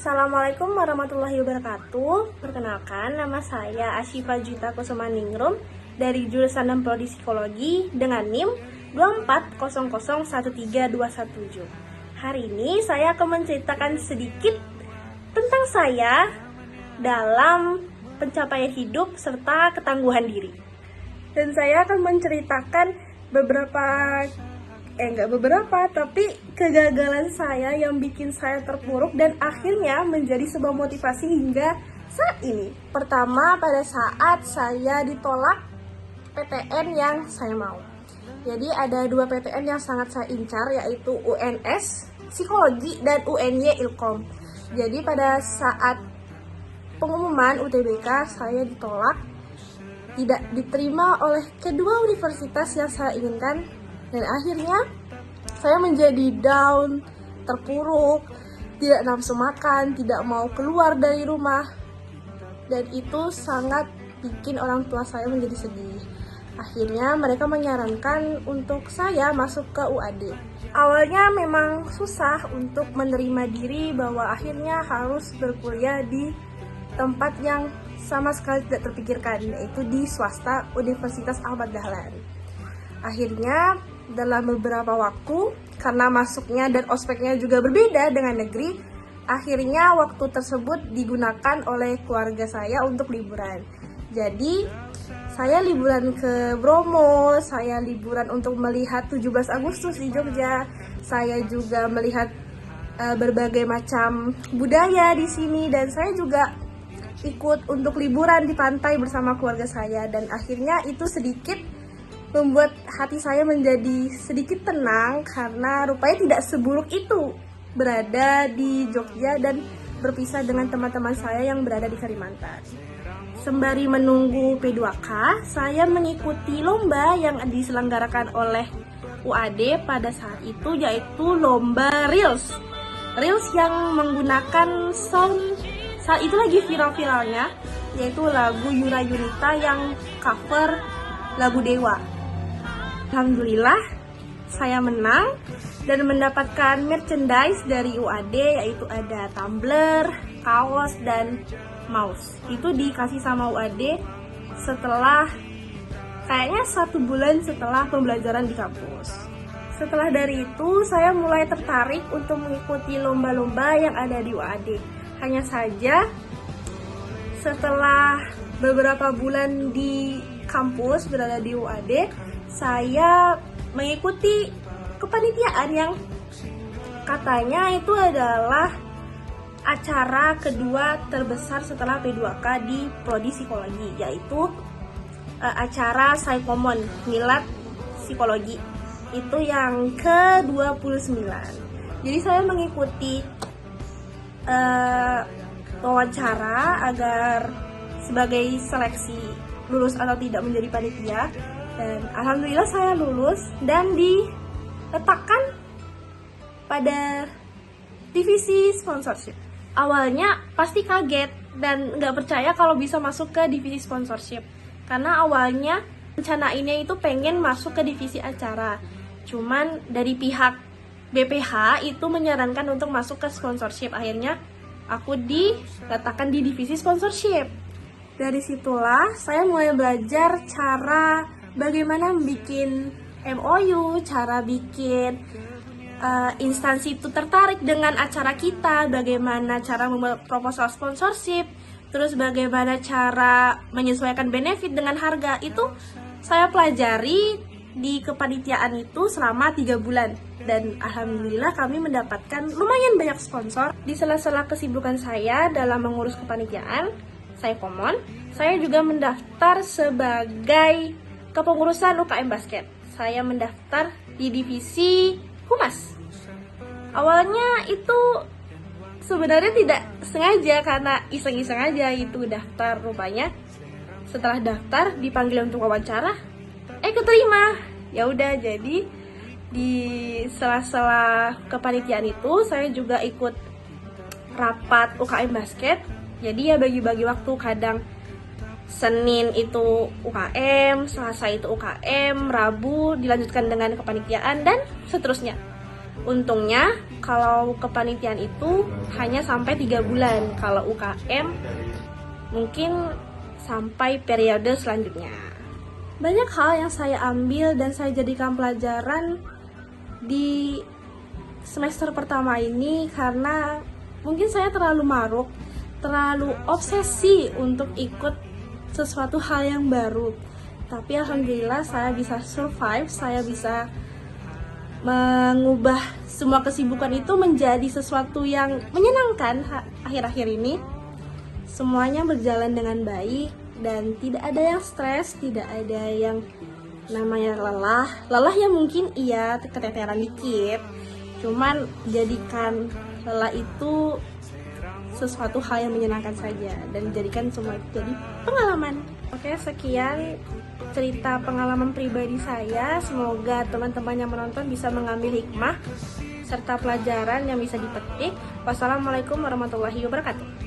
Assalamualaikum warahmatullahi wabarakatuh. Perkenalkan, nama saya Asyifa Juwita Kusumaningrum dari jurusan 6 Prodi Psikologi dengan NIM 240013217. Hari ini saya akan menceritakan sedikit tentang saya dalam pencapaian hidup serta ketangguhan diri. Dan saya akan menceritakan tapi kegagalan saya yang bikin saya terpuruk dan akhirnya menjadi sebuah motivasi hingga saat ini. Pertama, pada saat saya ditolak PTN yang saya mau. Jadi ada dua PTN yang sangat saya incar, yaitu UNS Psikologi dan UNY Ilkom. Jadi pada saat pengumuman UTBK saya ditolak, tidak diterima oleh kedua universitas yang saya inginkan. Dan akhirnya saya menjadi down, terpuruk, tidak nafsu makan, tidak mau keluar dari rumah. Dan itu sangat bikin orang tua saya menjadi sedih. Akhirnya mereka menyarankan untuk saya masuk ke UAD. Awalnya memang susah untuk menerima diri bahwa akhirnya harus berkuliah di tempat yang sama sekali tidak terpikirkan, yaitu di swasta Universitas Ahmad Dahlan. Akhirnya dalam beberapa waktu, karena masuknya dan ospeknya juga berbeda dengan negeri, akhirnya waktu tersebut digunakan oleh keluarga saya untuk liburan. Jadi saya liburan ke Bromo, saya liburan untuk melihat 17 Agustus di Jogja. Saya juga melihat berbagai macam budaya di sini, dan saya juga ikut untuk liburan di pantai bersama keluarga saya. Dan akhirnya itu sedikit membuat hati saya menjadi sedikit tenang, karena rupanya tidak seburuk itu berada di Jogja dan berpisah dengan teman-teman saya yang berada di Kalimantan. Sembari menunggu P2K, saya mengikuti lomba yang diselenggarakan oleh UAD pada saat itu, yaitu lomba Reels. Reels yang menggunakan sound, saat itu lagi viral-viralnya, yaitu lagu Yura Yunita yang cover lagu Dewa. Alhamdulillah, saya menang dan mendapatkan merchandise dari UAD, yaitu ada tumbler, kaos, dan mouse. Itu dikasih sama UAD setelah kayaknya 1 bulan setelah pembelajaran di kampus. Setelah dari itu, saya mulai tertarik untuk mengikuti lomba-lomba yang ada di UAD. Hanya saja, setelah beberapa bulan di kampus berada di UAD, saya mengikuti kepanitiaan yang katanya itu adalah acara kedua terbesar setelah P2K di Prodi Psikologi, yaitu acara Psikomon Milad Psikologi. Itu yang ke-29. Jadi saya mengikuti wawancara agar sebagai seleksi lulus atau tidak menjadi panitia. Dan alhamdulillah saya lulus dan diletakkan pada divisi sponsorship. Awalnya pasti kaget dan nggak percaya kalau bisa masuk ke divisi sponsorship, karena awalnya rencanainnya itu pengen masuk ke divisi acara. Cuman dari pihak BPH itu menyarankan untuk masuk ke sponsorship. Akhirnya aku diletakkan di divisi sponsorship. Dari situlah saya mulai belajar cara bagaimana bikin MOU, cara bikin instansi itu tertarik dengan acara kita, bagaimana cara membuat proposal sponsorship, terus bagaimana cara menyesuaikan benefit dengan harga. Itu saya pelajari di kepanitiaan itu selama 3 bulan. Dan alhamdulillah kami mendapatkan lumayan banyak sponsor. Di sela-sela kesibukan saya dalam mengurus kepanitiaan, saya Komon, saya juga mendaftar sebagai kepengurusan UKM Basket. Saya mendaftar di divisi Humas. Awalnya itu sebenarnya tidak sengaja, karena iseng-iseng aja itu daftar. Rupanya setelah daftar dipanggil untuk wawancara, keterima. Ya udah, jadi di sela-sela kepanitiaan itu saya juga ikut rapat UKM Basket. Jadi ya bagi-bagi waktu, kadang Senin itu UKM, Selasa itu UKM, Rabu dilanjutkan dengan kepanitiaan, dan seterusnya. Untungnya kalau kepanitiaan itu hanya sampai 3 bulan. Kalau UKM mungkin sampai periode selanjutnya. Banyak hal yang saya ambil dan saya jadikan pelajaran di semester pertama ini karena mungkin saya terlalu maruk, terlalu obsesi untuk ikut sesuatu hal yang baru. Tapi alhamdulillah saya bisa survive, saya bisa mengubah semua kesibukan itu menjadi sesuatu yang menyenangkan akhir-akhir ini. Semuanya berjalan dengan baik dan tidak ada yang stres, tidak ada yang namanya lelah. Lelah ya mungkin iya, keteteran dikit. Cuman jadikan lelah itu sesuatu hal yang menyenangkan saja dan jadikan semua itu jadi pengalaman. Oke, sekian cerita pengalaman pribadi saya. Semoga teman-teman yang menonton bisa mengambil hikmah serta pelajaran yang bisa dipetik. Wassalamualaikum warahmatullahi wabarakatuh.